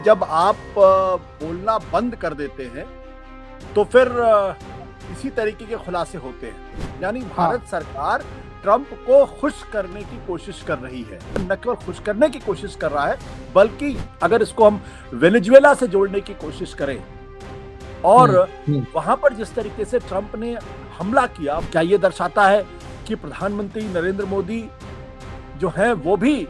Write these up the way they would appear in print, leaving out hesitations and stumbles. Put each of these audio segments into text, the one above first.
जब आप बोलना बंद कर देते हैं तो फिर इसी तरीके के खुलासे होते हैं। यानी भारत सरकार ट्रंप को खुश करने की कोशिश कर रही है, न केवल खुश करने की कोशिश कर रहा है बल्कि अगर इसको हम वेनेजुएला से जोड़ने की कोशिश करें और वहां पर जिस तरीके से ट्रंप ने हमला किया, क्या ये दर्शाता है कि प्रधानमंत्री नरेंद्र मोदी जो हैं वो भी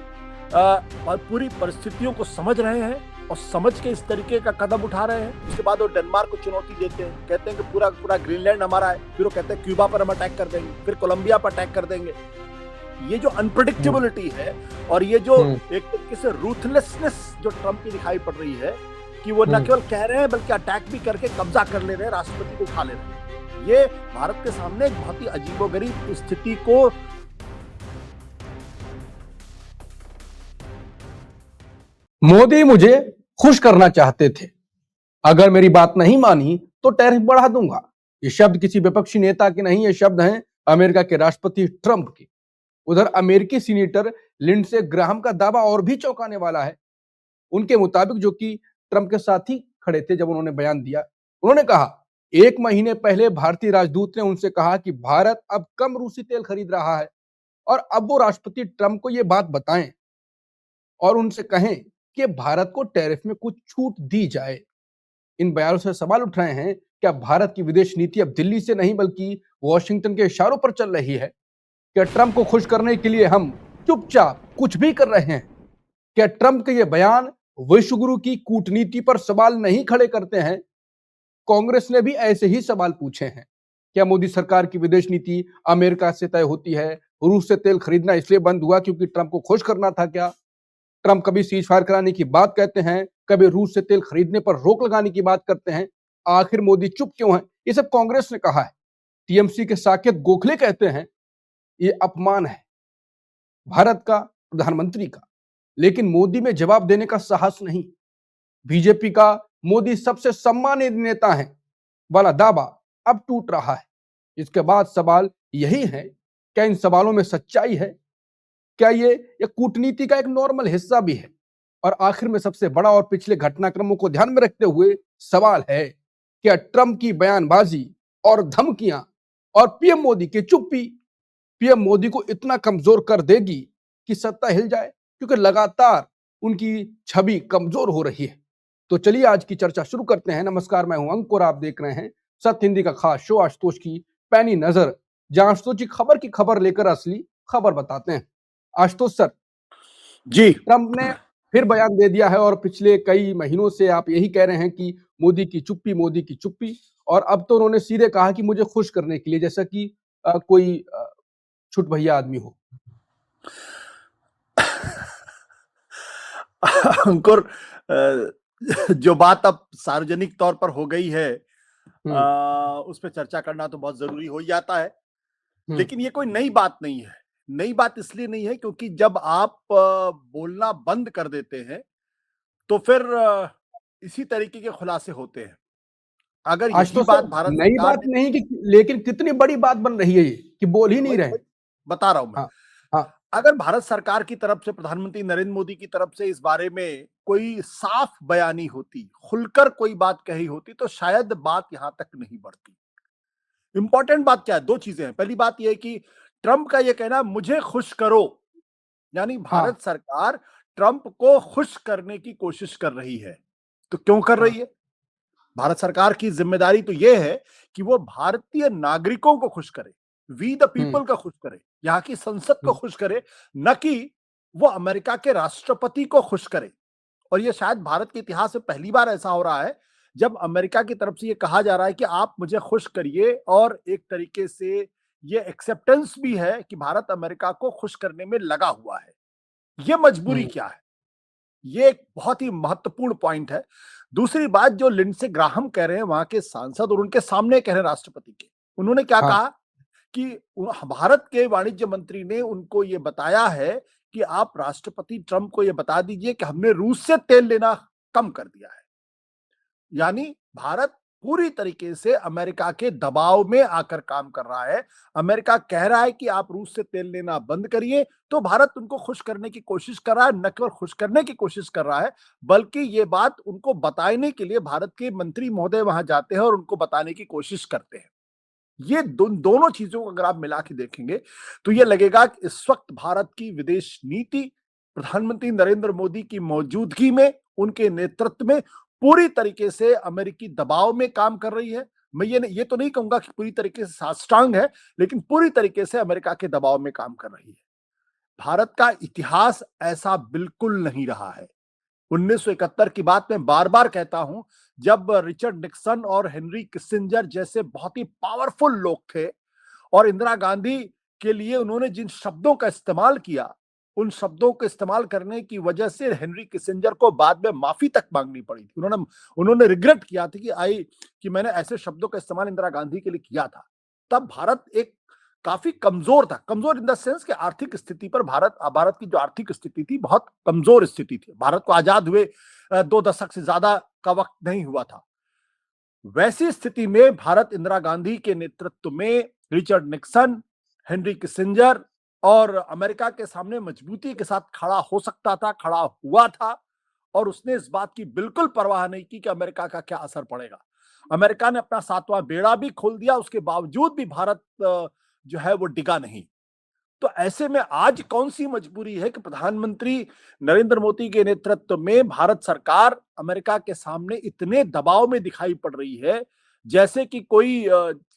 पूरी परिस्थितियों को समझ रहे हैं और समझ के इस तरीके का कदम उठा रहे हैं। उसके बाद वो डेनमार्क को चुनौती देते हैं, कहते हैं कि पूरा पूरा ग्रीनलैंड हमारा है, फिर वो कहते हैं क्यूबा पर हम अटैक कर देंगे, फिर कोलंबिया पर अटैक कर देंगे। ये जो अनप्रेडिक्टेबिलिटी है और ये जो एक तरीके से रूथलेसनेस जो ट्रंप की दिखाई पड़ रही है कि वो न केवल कह रहे हैं बल्कि अटैक भी करके कब्जा कर ले रहे हैं, राष्ट्रपति को उठा ले रहे हैं। ये भारत के सामने एक बहुत ही अजीबोगरीब स्थिति को मोदी मुझे खुश करना चाहते थे, अगर मेरी बात नहीं मानी तो टैरिफ बढ़ा दूंगा। ये शब्द किसी विपक्षी नेता के नहीं, ये शब्द हैं अमेरिका के राष्ट्रपति ट्रंप के। उधर अमेरिकी सीनेटर लिंडसे ग्राहम का दावा और भी चौंकाने वाला है। उनके मुताबिक, जो कि ट्रंप के साथ ही खड़े थे जब उन्होंने बयान दिया, उन्होंने कहा 1 महीने पहले भारतीय राजदूत ने उनसे कहा कि भारत अब कम रूसी तेल खरीद रहा है और अब वो राष्ट्रपति ट्रंप को ये बात बताएं और उनसे कहें कि भारत को टैरिफ में कुछ छूट दी जाए। इन बयानों से सवाल उठ रहे हैं, क्या भारत की विदेश नीति अब दिल्ली से नहीं बल्कि वॉशिंगटन के इशारों पर चल रही है? क्या ट्रंप को खुश करने के लिए हम चुपचाप कुछ भी कर रहे हैं? क्या ट्रंप के ये बयान विश्वगुरु की कूटनीति पर सवाल नहीं खड़े करते हैं? कांग्रेस ने भी ऐसे ही सवाल पूछे हैं। क्या मोदी सरकार की विदेश नीति अमेरिका से तय होती है? रूस से तेल खरीदना इसलिए बंद हुआ क्योंकि ट्रंप को खुश करना था क्या? ट्रंप कभी सीज फायर कराने की बात कहते हैं, कभी रूस से तेल खरीदने पर रोक लगाने की बात करते हैं। आखिर मोदी चुप क्यों है? ये सब कांग्रेस ने कहा है। टीएमसी के साकेत गोखले कहते हैं ये अपमान है भारत का, प्रधानमंत्री का। लेकिन मोदी में जवाब देने का साहस नहीं। बीजेपी का मोदी सबसे सम्मानित नेता है वाला दावा अब टूट रहा है। इसके बाद सवाल यही है, क्या इन सवालों में सच्चाई है? क्या ये कूटनीति का एक नॉर्मल हिस्सा भी है? और आखिर में सबसे बड़ा और पिछले घटनाक्रमों को ध्यान में रखते हुए सवाल है, क्या ट्रंप की बयानबाजी और धमकियां और पीएम मोदी की चुप्पी पीएम मोदी को इतना कमजोर कर देगी कि सत्ता हिल जाए? क्योंकि लगातार उनकी छवि कमजोर हो रही है। तो चलिए आज की चर्चा शुरू करते हैं। नमस्कार, मैं हूं अंक और आप देख रहे हैं सत्य हिंदी का खास शो आशुतोष की पैनी नजर, जहां आशुतोष जी खबर की खबर लेकर असली खबर बताते हैं। आशुतोष सर जी, ट्रंप ने फिर बयान दे दिया है और पिछले कई महीनों से आप यही कह रहे हैं कि मोदी की चुप्पी, मोदी की चुप्पी। और अब तो उन्होंने सीधे कहा कि मुझे खुश करने के लिए, जैसा कि कोई छुट भैया आदमी हो। अंकुर, जो बात अब सार्वजनिक तौर पर हो गई है उस पर चर्चा करना तो बहुत जरूरी हो जाता है, लेकिन ये कोई नई बात नहीं है। नई बात इसलिए नहीं है क्योंकि जब आप बोलना बंद कर देते हैं तो फिर इसी तरीके के खुलासे होते हैं। अगर आज यही तो बात सर भारत नई सरकार बात ने, नहीं कि, लेकिन कितनी बड़ी बात बन रही है ये कि बोल ही नहीं रहे। बता रहा हूं मैं, हाँ, हाँ, अगर भारत सरकार की तरफ से, प्रधानमंत्री नरेंद्र मोदी की तरफ से इस बारे में कोई साफ बयानी होती, खुलकर कोई बात कही होती तो शायद बात यहां तक नहीं बढ़ती। इंपॉर्टेंट बात क्या है? 2 चीजें हैं। पहली बात यह है कि ट्रंप का यह कहना मुझे खुश करो, यानी हाँ, भारत सरकार ट्रंप को खुश करने की कोशिश कर रही है। तो क्यों कर हाँ, रही है? भारत सरकार की जिम्मेदारी तो यह है कि वो भारतीय नागरिकों को खुश करे, वी द पीपल का खुश करे, यहाँ की संसद को खुश करे, न कि वो अमेरिका के राष्ट्रपति को खुश करे। और ये शायद भारत के इतिहास में पहली बार ऐसा हो रहा है जब अमेरिका की तरफ से ये कहा जा रहा है कि आप मुझे खुश करिए, और एक तरीके से ये एक्सेप्टेंस भी है कि भारत अमेरिका को खुश करने में लगा हुआ है। ये मजबूरी क्या है? ये एक बहुत ही महत्वपूर्ण पॉइंट है। दूसरी बात, जो लिंडसे ग्राहम कह रहे हैं, वहां के सांसद, और उनके सामने कह रहे हैं राष्ट्रपति के, उन्होंने क्या हाँ, कहा कि भारत के वाणिज्य मंत्री ने उनको ये बताया है कि आप राष्ट्रपति ट्रंप को ये बता दीजिए कि हमने रूस से तेल लेना कम कर दिया है। यानी भारत पूरी तरीके से अमेरिका के दबाव में आकर काम कर रहा है। अमेरिका कह रहा है कि आप रूस से तेल लेना बंद करिए, तो भारत उनको खुश करने की कोशिश कर रहा है। न केवल खुश करने की कोशिश कर रहा है, बल्कि ये बात उनको बताने के लिए भारत के मंत्री महोदय वहां जाते हैं और उनको बताने की कोशिश करते हैं। ये दोनों चीजों को अगर आप मिला के देखेंगे, तो ये लगेगा कि इस वक्त भारत की विदेश नीति प्रधानमंत्री नरेंद्र मोदी की मौजूदगी में, उनके नेतृत्व में पूरी तरीके से अमेरिकी दबाव में काम कर रही है। मैं ये तो नहीं कहूंगा कि पूरी तरीके से साष्टांग है, लेकिन पूरी तरीके से अमेरिका के दबाव में काम कर रही है। भारत का इतिहास ऐसा बिल्कुल नहीं रहा है। 1971 की बात मैं बार-बार कहता हूं, जब रिचर्ड निक्सन और हेनरी किसिंजर जैसे बहुत ही पावरफुल लोग थे और इंदिरा गांधी के लिए उन्होंने जिन शब्दों का इस्तेमाल किया, उन शब्दों को इस्तेमाल करने की वजह से हेनरी किसिंजर को बाद में माफी तक मांगनी पड़ी थी। उन्होंने उन्होंने रिग्रेट किया था कि मैंने ऐसे शब्दों का इस्तेमाल इंदिरा गांधी के लिए किया था। तब भारत एक काफी कमजोर था, कमजोर इन द सेंस कि आर्थिक स्थिति पर भारत की जो आर्थिक स्थिति थी, बहुत कमजोर स्थिति थी। भारत को आजाद हुए 2 दशक से ज्यादा का वक्त नहीं हुआ था। वैसी स्थिति में भारत इंदिरा गांधी के नेतृत्व में, रिचर्ड निक्सन, हेनरी किसिंजर और अमेरिका के सामने मजबूती के साथ खड़ा हो सकता था, खड़ा हुआ था, और उसने इस बात की बिल्कुल परवाह नहीं की कि अमेरिका का क्या असर पड़ेगा। अमेरिका ने अपना 7वां बेड़ा भी खोल दिया, उसके बावजूद भी भारत जो है वो डिगा नहीं। तो ऐसे में आज कौन सी मजबूरी है कि प्रधानमंत्री नरेंद्र मोदी के नेतृत्व में भारत सरकार अमेरिका के सामने इतने दबाव में दिखाई पड़ रही है, जैसे कि कोई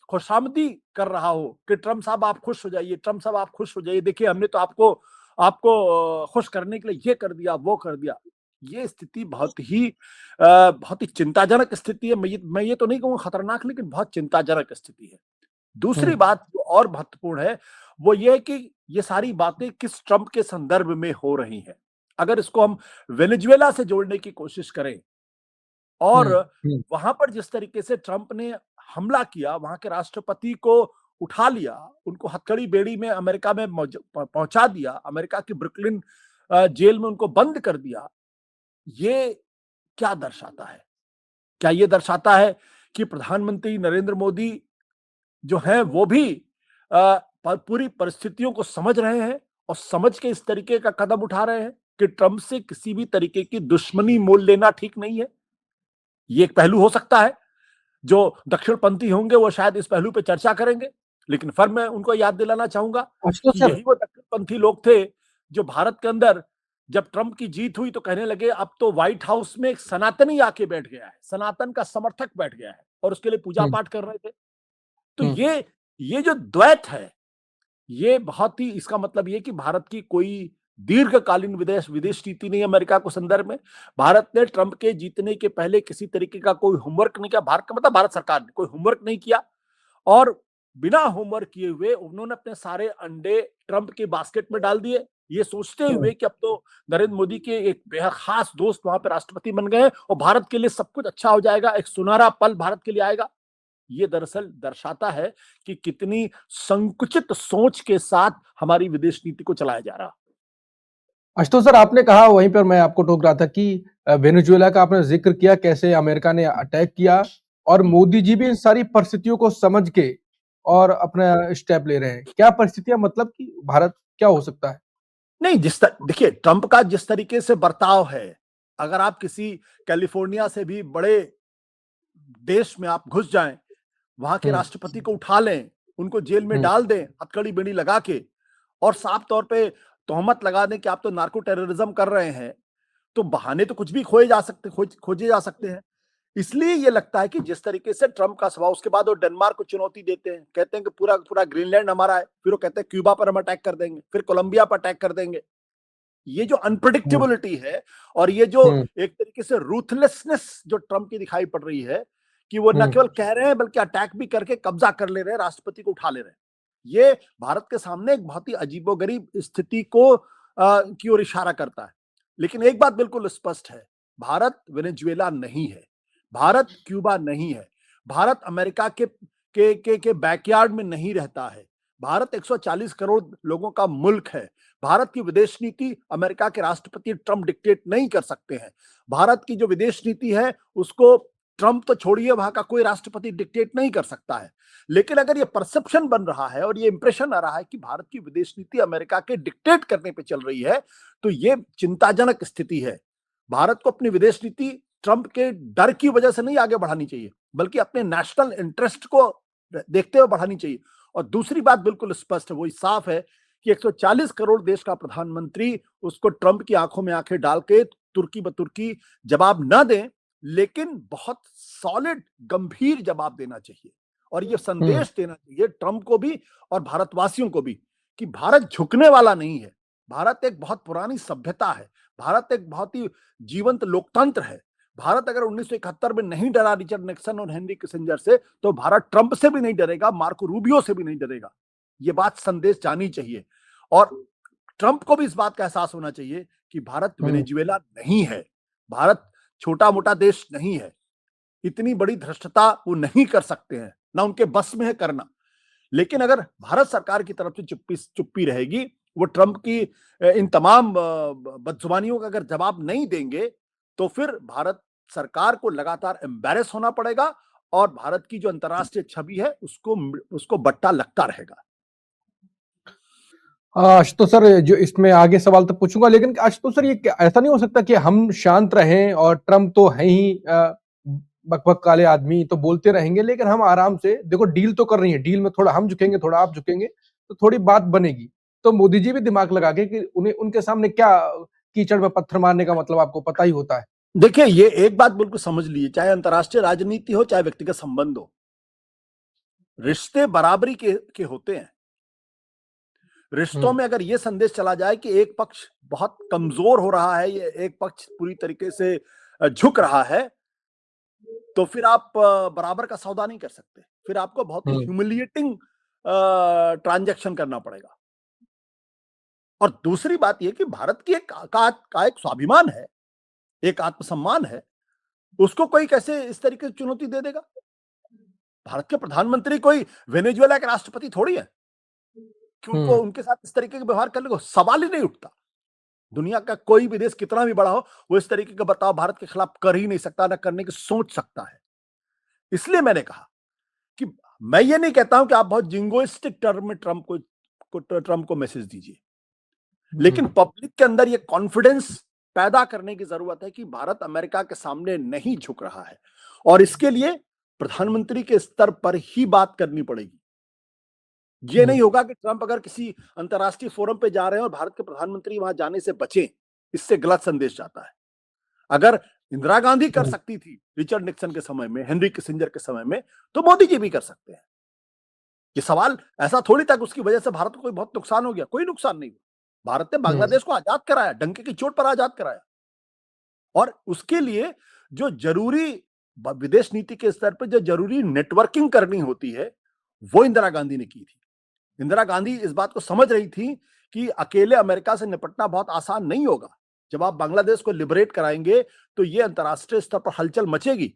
खुशामदी कर रहा हो कि ट्रम्प साहब आप खुश हो जाइए, ट्रम्प साहब आप खुश हो जाइए, देखिए हमने तो आपको आपको खुश करने के लिए ये कर दिया, वो कर दिया। ये स्थिति बहुत ही चिंताजनक स्थिति है। मैं ये तो नहीं कहूंगा खतरनाक, लेकिन बहुत चिंताजनक स्थिति है। दूसरी बात जो और महत्वपूर्ण है, वो ये है कि ये सारी बातें किस ट्रंप के संदर्भ में हो रही हैं। अगर इसको हम वेनेजुएला से जोड़ने की कोशिश करें, और हम्म, हम्म, वहां पर जिस तरीके से ट्रंप ने हमला किया, वहां के राष्ट्रपति को उठा लिया, उनको हथकड़ी बेड़ी में अमेरिका में पहुंचा दिया, अमेरिका की ब्रुकलिन जेल में उनको बंद कर दिया, ये क्या दर्शाता है? क्या ये दर्शाता है कि प्रधानमंत्री नरेंद्र मोदी जो है वो भी पूरी परिस्थितियों को समझ रहे हैं और समझ के इस तरीके का कदम उठा रहे हैं कि ट्रंप से किसी भी तरीके की दुश्मनी मोल लेना ठीक नहीं है? ये एक पहलू हो सकता है। जो दक्षिणपंथी होंगे वो शायद इस पहलू पे चर्चा करेंगे, लेकिन फिर मैं उनको याद दिलाना चाहूंगा अच्छा कि सर। यही वो दक्षिणपंथी लोग थे जो भारत के अंदर, जब ट्रंप की जीत हुई तो कहने लगे अब तो व्हाइट हाउस में एक सनातनी आके बैठ गया है, सनातन का समर्थक बैठ गया है, और उसके लिए पूजा हम्म, पाठ कर रहे थे। तो हम्म, ये जो द्वैत है, ये बहुत ही, इसका मतलब ये कि भारत की कोई दीर्घकालीन विदेश विदेश नीति नहीं है अमेरिका को संदर्भ में। भारत ने ट्रंप के जीतने के पहले किसी तरीके का कोई होमवर्क नहीं किया। भारत का मतलब भारत सरकार ने कोई होमवर्क नहीं किया, और बिना होमवर्क किए हुए उन्होंने अपने सारे अंडे ट्रंप के बास्केट में डाल दिए, ये सोचते हम्म। हुए कि अब तो नरेंद्र मोदी के एक बेहद खास दोस्त वहां पे राष्ट्रपति बन गए और भारत के लिए सब कुछ अच्छा हो जाएगा, एक सुनहरा पल भारत के लिए आएगा। ये दरअसल दर्शाता है कि कितनी संकुचित सोच के साथ हमारी विदेश नीति को चलाया जा रहा है। आशुतोष सर, आपने कहा, वहीं पर मैं आपको टोक रहा था कि वेनेजुएला का आपने जिक्र किया, कैसे अमेरिका ने अटैक किया और मोदी जी भी इन सारी परिस्थितियों को समझ के और अपना स्टेप ले रहे हैं। क्या परिस्थितियां, मतलब कि भारत क्या हो सकता है? नहीं, देखिए ट्रंप का जिस तरीके से बर्ताव है, अगर आप किसी कैलिफोर्निया से भी बड़े देश में आप घुस जाएं, वहां के हम्म, राष्ट्रपति को उठा लें, उनको जेल में हम्म, डाल दें हथकड़ी बेड़ी लगा के, और साफ तौर पे तोहमत लगा दें कि आप तो नार्को टेररिज्म कर रहे हैं, तो बहाने तो कुछ भी खोजे जा सकते हैं। इसलिए ये लगता है कि जिस तरीके से ट्रंप का स्वभाव, उसके बाद वो डेनमार्क को चुनौती देते हैं, कहते हैं कि पूरा पूरा ग्रीनलैंड हमारा है, फिर वो कहते हैं क्यूबा पर हम अटैक कर देंगे, फिर कोलंबिया पर अटैक कर देंगे। ये जो हम्म, अनप्रिडिक्टेबिलिटी है, और ये जो हम्म, एक तरीके से रूथलेसनेस जो ट्रंप की दिखाई पड़ रही है, कि वो न हम्म। केवल कह रहे हैं बल्कि अटैक भी करके कब्जा कर ले रहे हैं, राष्ट्रपति को उठा ले रहे हैं। ये भारत के सामने एक बहुत ही अजीबोगरीब स्थिति को की ओर इशारा करता है। लेकिन एक बात बिल्कुल स्पष्ट है, भारत वेनेजुएला नहीं है, भारत क्यूबा नहीं है, भारत अमेरिका के बैकयार्ड में नहीं रहता है। भारत 140 करोड़ लोगों का मुल्क है। भारत की विदेश नीति अमेरिका के राष्ट्रपति ट्रंप डिक्टेट नहीं कर सकते हैं। भारत की जो विदेश नीति है उसको ट्रंप तो छोड़िए, वहां का कोई राष्ट्रपति डिक्टेट नहीं कर सकता है। लेकिन अगर ये परसेप्शन बन रहा है और ये इंप्रेशन आ रहा है कि भारत की विदेश नीति अमेरिका के डिक्टेट करने पे चल रही है, तो ये चिंताजनक स्थिति है। भारत को अपनी विदेश नीति ट्रंप के डर की वजह से नहीं आगे बढ़ानी चाहिए, बल्कि अपने नेशनल इंटरेस्ट को देखते हुए बढ़ानी चाहिए। और दूसरी बात बिल्कुल स्पष्ट है, वही साफ है कि 140 करोड़ देश का प्रधानमंत्री उसको ट्रंप की आंखों में आंखें डाल के तुर्की ब तुर्की जवाब न दें, लेकिन बहुत सॉलिड गंभीर जवाब देना चाहिए। और ये संदेश देना चाहिए ट्रंप को भी और भारतवासियों को भी कि भारत झुकने वाला नहीं है। भारत एक बहुत पुरानी सभ्यता है, भारत एक बहुत ही जीवंत लोकतंत्र है। भारत अगर 1971 में नहीं डरा रिचर्ड निक्सन और हेनरी किसिंजर से, तो भारत ट्रंप से भी नहीं डरेगा, मार्को रूबियो से भी नहीं डरेगा। ये बात संदेश जानी चाहिए और ट्रंप को भी इस बात का एहसास होना चाहिए कि भारत वेनेजुएला नहीं है, भारत छोटा मोटा देश नहीं है। इतनी बड़ी धृष्टता वो नहीं कर सकते हैं, ना उनके बस में है करना। लेकिन अगर भारत सरकार की तरफ से चुप्पी रहेगी, वो ट्रंप की इन तमाम बदजुबानियों का अगर जवाब नहीं देंगे, तो फिर भारत सरकार को लगातार एम्बैरेस होना पड़ेगा और भारत की जो अंतर्राष्ट्रीय छवि है उसको बट्टा लगता रहेगा। आशुतोष सर, जो इसमें आगे सवाल तो पूछूंगा, लेकिन आशुतोष सर, ये ऐसा नहीं हो सकता कि हम शांत रहें और ट्रंप तो है ही बकबक काले आदमी, तो बोलते रहेंगे, लेकिन हम आराम से, देखो डील तो कर रही है, डील में थोड़ा हम झुकेंगे थोड़ा आप झुकेंगे तो थोड़ी बात बनेगी। तो मोदी जी भी दिमाग लगा के कि उन्हें उनके सामने क्या कीचड़ में पत्थर मारने का मतलब आपको पता ही होता है। देखिए, ये एक बात बिल्कुल समझ लीजिए, चाहे अंतर्राष्ट्रीय राजनीति हो चाहे व्यक्तिगत संबंध हो, रिश्ते बराबरी के होते हैं। रिश्तों में अगर ये संदेश चला जाए कि एक पक्ष बहुत कमजोर हो रहा है, ये एक पक्ष पूरी तरीके से झुक रहा है, तो फिर आप बराबर का सौदा नहीं कर सकते। फिर आपको बहुत ही ह्यूमिलिएटिंग ट्रांजैक्शन करना पड़ेगा। और दूसरी बात यह कि भारत की एक स्वाभिमान है, एक आत्मसम्मान है, उसको कोई कैसे इस तरीके से चुनौती दे देगा? भारत के प्रधानमंत्री कोई वेनेजुएला के राष्ट्रपति थोड़ी है कि उनको उनके साथ इस तरीके का व्यवहार करने को सवाल ही नहीं उठता। दुनिया का कोई भी देश कितना भी बड़ा हो, वो इस तरीके का बर्ताव भारत के खिलाफ कर ही नहीं सकता, ना करने की सोच सकता है। इसलिए मैंने कहा कि मैं ये नहीं कहता हूं कि आप बहुत जिंगोइस्टिक टर्म में ट्रंप को मैसेज दीजिए, लेकिन पब्लिक के अंदर ये कॉन्फिडेंस पैदा करने की जरूरत है कि भारत अमेरिका के सामने नहीं झुक रहा है। और इसके लिए प्रधानमंत्री के स्तर पर ही बात करनी पड़ेगी। ये नहीं होगा कि ट्रंप अगर किसी अंतर्राष्ट्रीय फोरम पे जा रहे हैं और भारत के प्रधानमंत्री वहां जाने से बचें, इससे गलत संदेश जाता है। अगर इंदिरा गांधी कर सकती थी रिचर्ड निक्सन के समय में, हेनरी किसिंजर के समय में, तो मोदी जी भी कर सकते हैं। ये सवाल ऐसा थोड़ी था कि उसकी वजह से भारत को कोई बहुत नुकसान हो गया। कोई नुकसान नहीं हुआ। भारत ने बांग्लादेश को आजाद कराया, डंके की चोट पर आजाद कराया। और उसके लिए जो जरूरी विदेश नीति के स्तर पर जो जरूरी नेटवर्किंग करनी होती है, वो इंदिरा गांधी ने की थी। इंदिरा गांधी इस बात को समझ रही थी कि अकेले अमेरिका से निपटना बहुत आसान नहीं होगा। जब आप बांग्लादेश को लिबरेट कराएंगे तो ये अंतर्राष्ट्रीय स्तर पर हलचल मचेगी।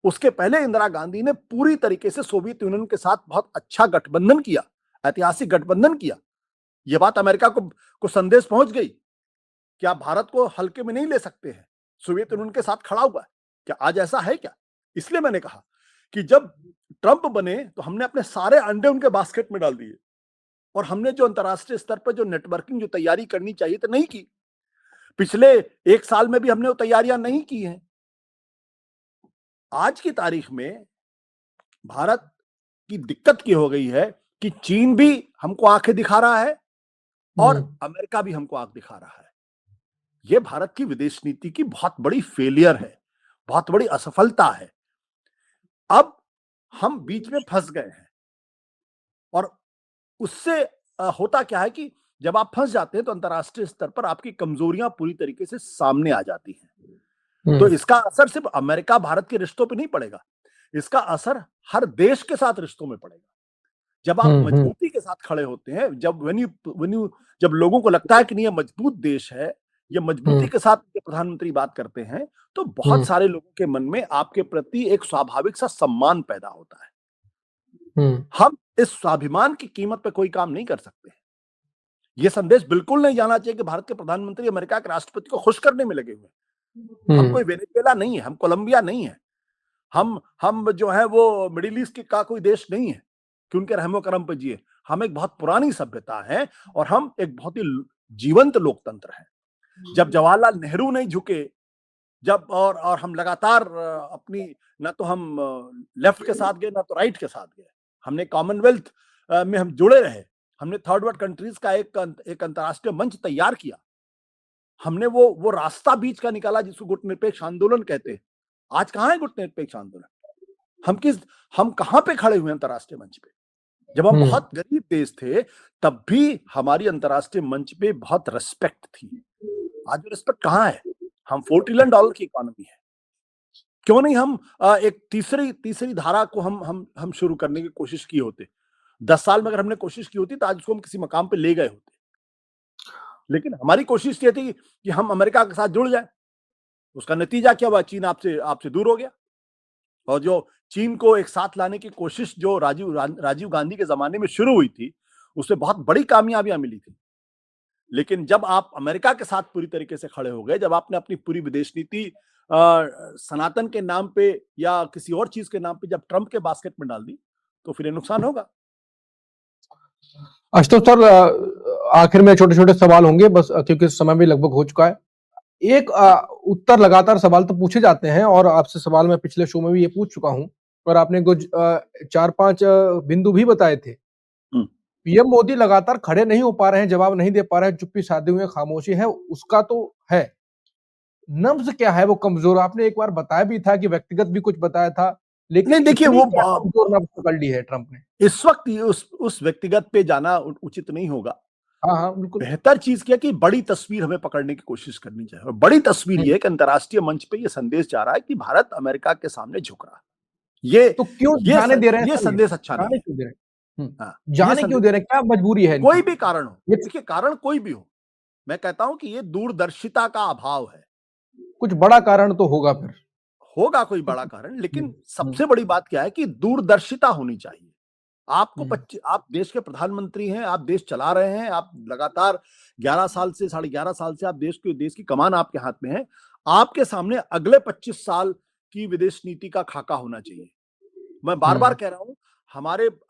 उसके पहले इंदिरा गांधी ने पूरी तरीके से सोवियत यूनियन के साथ बहुत अच्छा गठबंधन किया, ऐतिहासिक गठबंधन किया। यह बात अमेरिका को संदेश पहुंच गई कि आप भारत को हल्के में नहीं ले सकते हैं, सोवियत यूनियन के साथ खड़ा हुआ है। क्या आज ऐसा है क्या? इसलिए मैंने कहा कि जब ट्रंप बने तो हमने अपने सारे अंडे उनके बास्केट में डाल दिए और हमने जो अंतर्राष्ट्रीय स्तर पर जो नेटवर्किंग, जो तैयारी करनी चाहिए तो नहीं की। पिछले 1 साल में भी हमने वो तैयारियां नहीं की हैं। आज की तारीख में भारत की दिक्कत की हो गई है कि चीन भी हमको आंखें दिखा रहा है और अमेरिका भी हमको आंख दिखा रहा है। यह भारत की विदेश नीति की बहुत बड़ी फेलियर है, बहुत बड़ी असफलता है। अब हम बीच में फंस गए हैं और उससे होता क्या है कि जब आप फंस जाते हैं तो अंतर्राष्ट्रीय स्तर पर आपकी कमजोरियां पूरी तरीके से सामने आ जाती हैं। तो इसका असर सिर्फ अमेरिका भारत के रिश्तों पे नहीं पड़ेगा, इसका असर हर देश के साथ रिश्तों में पड़ेगा। जब आप मजबूती के साथ खड़े होते हैं, जब लोगों को लगता है कि नहीं ये मजबूत देश है, ये मजबूती के साथ प्रधानमंत्री बात करते हैं, तो बहुत सारे लोगों के मन में आपके प्रति एक स्वाभाविक सा सम्मान पैदा होता है। हम इस स्वाभिमान की कीमत पे कोई काम नहीं कर सकते। यह संदेश बिल्कुल नहीं जाना चाहिए कि भारत के प्रधानमंत्री अमेरिका के राष्ट्रपति को खुश करने में लगे हुए। हम कोई वेनेजुएला नहीं है, हम कोलंबिया नहीं है। हम जो है वो मिडिल ईस्ट का कोई देश नहीं है कि उनके रहमो करम पे जिए। हम एक बहुत पुरानी सभ्यता है और हम एक बहुत ही जीवंत लोकतंत्र है। जब जवाहरलाल नेहरू नहीं झुके, जब और हम लगातार अपनी, ना तो हम लेफ्ट के साथ गए ना तो राइट के साथ गए। हमने कॉमनवेल्थ में हम जुड़े रहे। हमने थर्ड वर्ल्ड कंट्रीज का एक अंतर्राष्ट्रीय मंच तैयार किया। हमने वो रास्ता बीच का निकाला जिसको गुटनिरपेक्ष आंदोलन कहते हैं। आज कहाँ है गुटनिरपेक्ष आंदोलन? हम कहाँ पे खड़े हुए अंतर्राष्ट्रीय मंच पे? जब हम बहुत गरीब देश थे तब भी हमारी अंतर्राष्ट्रीय मंच पे बहुत रिस्पेक्ट थी। आज रिस्पेक्ट कहाँ है? हम $4 ट्रिलियन की इकोनॉमी है। क्यों नहीं हम एक तीसरी धारा को हम शुरू करने की कोशिश की होते? 10 साल में अगर हमने कोशिश की होती तो आज उसको हम किसी मकाम पे ले गए होते। लेकिन हमारी कोशिश ये थी कि हम अमेरिका के साथ जुड़ जाए। उसका नतीजा क्या हुआ? चीन आपसे दूर हो गया। और जो चीन को एक साथ लाने की कोशिश जो राजीव गांधी के जमाने में शुरू हुई थी, उसमें बहुत बड़ी कामयाबियां मिली थी। लेकिन जब आप अमेरिका के साथ पूरी तरीके से खड़े हो गए, जब आपने अपनी पूरी विदेश नीति सनातन के नाम पे या किसी और चीज के नाम पे जब ट्रंप के बास्केट में डाल दी, तो फिर ये नुकसान होगा। आशुतोष सर, आखिर में छोटे छोटे सवाल होंगे बस, क्योंकि समय भी लगभग हो चुका है। एक उत्तर लगातार सवाल तो पूछे जाते हैं और आपसे सवाल मैं पिछले शो में भी ये पूछ चुका हूं और आपने कुछ 4-5 बिंदु भी बताए थे। पीएम मोदी लगातार खड़े नहीं हो पा रहे हैं, जवाब नहीं दे पा रहे हैं, चुप्पी साधे हुए खामोशी है, उसका तो है। नब्ज क्या है वो कमजोर? आपने एक बार बताया भी था कि व्यक्तिगत भी कुछ बताया था, लेकिन नहीं, देखिए वो कमजोर नब्ज पकड़ ली है ट्रंप ने। इस वक्त उस व्यक्तिगत पे जाना उचित नहीं होगा। हाँ, बिल्कुल। बेहतर चीज क्या कि बड़ी तस्वीर हमें पकड़ने की कोशिश करनी चाहिए। और बड़ी तस्वीर ये कि अंतर्राष्ट्रीय मंच पे ये संदेश जा रहा है कि भारत अमेरिका के सामने झुक रहा है। ये तो क्यों जाने दे रहे हैं? ये संदेश अच्छा नहीं है। क्यों दे रहे हैं? हाँ, जाने क्यों दे रहे हैं? क्या मजबूरी है? कोई भी कारण हो, देखिए कारण कोई भी हो, मैं कहता हूं कि ये दूरदर्शिता का अभाव है। कुछ बड़ा कारण तो होगा, फिर होगा कोई बड़ा कारण, लेकिन सबसे बड़ी बात क्या है कि दूरदर्शिता होनी चाहिए। आप देश के प्रधानमंत्री हैं, आप देश चला रहे हैं, आप लगातार 11 साल से 11.5 साल से आप देश की कमान आपके हाथ में है। आपके सामने अगले 25 साल की विदेश नीति का खाका होना चाहिए। मैं बार-बार कह रहा हूं,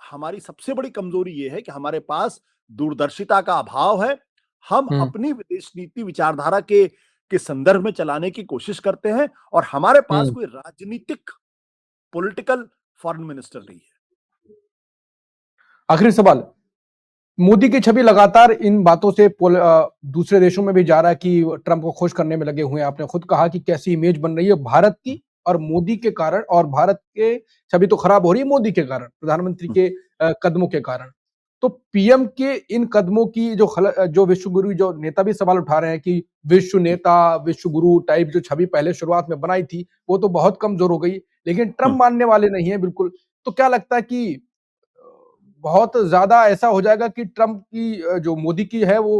हमारी सबसे बड़ी कमजोरी ये है कि हमारे पास दूरदर्शिता का अभाव है। हम अपनी विदेश नीति विचारधारा के संदर्भ में चलाने की कोशिश करते हैं और हमारे पास कोई राजनीतिक पॉलिटिकल फॉरेन मिनिस्टर नहीं है। आखिरी सवाल, मोदी की छवि लगातार इन बातों से दूसरे देशों में भी जा रहा है कि ट्रंप को खुश करने में लगे हुए हैं। आपने खुद कहा कि कैसी इमेज बन रही है भारत की और मोदी के कारण, और भारत के छवि तो खराब हो रही है मोदी के कारण, प्रधानमंत्री के कदमों के कारण। तो पीएम के इन कदमों की जो विश्व गुरु, जो नेता भी सवाल उठा रहे हैं कि विश्व नेता, विश्व गुरु टाइप जो छवि पहले शुरुआत में बनाई थी वो तो बहुत कमजोर हो गई, लेकिन ट्रंप मानने वाले नहीं है बिल्कुल। तो क्या लगता है कि बहुत ज्यादा ऐसा हो जाएगा कि ट्रंप की जो मोदी की है वो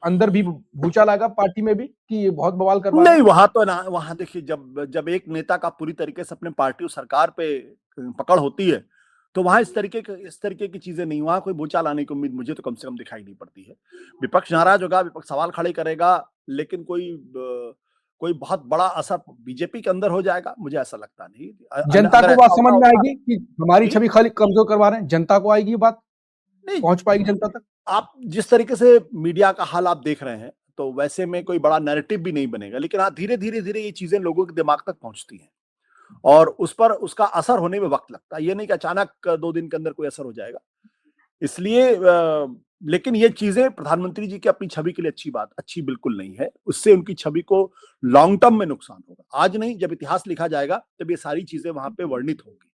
अंदर भी भूचाल आएगा पार्टी में भी कि ये बहुत बवाल करवा नहीं, वहां तो ना, वहां देखिए जब एक नेता का पूरी तरीके से अपने पार्टी और सरकार पे पकड़ होती है तो वहां इस तरीके की चीजें नहीं, वहां कोई भूचाल आने की उम्मीद मुझे तो कम से कम दिखाई नहीं पड़ती है। विपक्ष नाराज होगा, विपक्ष सवाल खड़े करेगा, लेकिन कोई बहुत बड़ा असर बीजेपी के अंदर हो जाएगा, मुझे ऐसा लगता नहीं। जनता को बात समझ में आएगी कि हमारी छवि खाली कमजोर करवा रहे हैं, जनता को आएगी ये बात, नहीं पहुंच पाएगी जनता तक? आप जिस तरीके से मीडिया का हाल आप देख रहे हैं तो वैसे में कोई बड़ा नैरेटिव भी नहीं बनेगा, लेकिन हाँ धीरे ये चीजें लोगों के दिमाग तक पहुंचती हैं और उस पर उसका असर होने में वक्त लगता है। ये नहीं कि अचानक 2 दिन के अंदर कोई असर हो जाएगा। इसलिए लेकिन ये चीजें प्रधानमंत्री जी की अपनी छवि के लिए अच्छी बिल्कुल नहीं है। उससे उनकी छवि को लॉन्ग टर्म में नुकसान होगा। आज नहीं, जब इतिहास लिखा जाएगा तब ये सारी चीजें वहां पे वर्णित होंगी।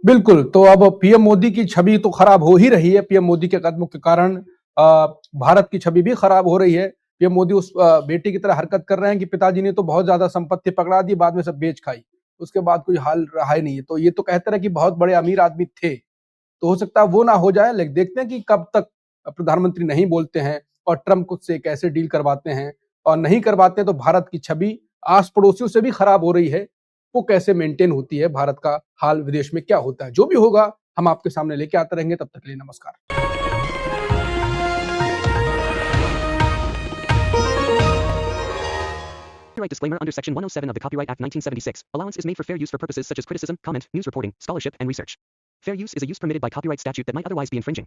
बिल्कुल। तो अब पीएम मोदी की छवि तो खराब हो ही रही है। पीएम मोदी के कदमों के कारण भारत की छवि भी खराब हो रही है। पीएम मोदी उस बेटी की तरह हरकत कर रहे हैं कि पिताजी ने तो बहुत ज्यादा संपत्ति पकड़ा दी, बाद में सब बेच खाई, उसके बाद कोई हाल रहा ही नहीं है। तो ये तो कहते रहे कि बहुत बड़े अमीर आदमी थे, तो हो सकता है वो ना हो जाए, लेकिन देखते हैं कि कब तक प्रधानमंत्री नहीं बोलते हैं और ट्रंप खुद से कैसे डील करवाते हैं, और नहीं करवाते हैं तो भारत की छवि आस पड़ोसियों से भी खराब हो रही है, वो कैसे मेंटेन होती है, भारत का हाल विदेश में क्या होता है। जो भी होगा हम आपके सामने लेके आते रहेंगे। तब तक के लिए नमस्कार। Copyright disclaimer under Section 107 of the Copyright Act 1976. Allowance is made for fair use for purposes such as criticism, comment, news reporting, scholarship, and research. Fair use is a use permitted by copyright statute that might otherwise be infringing.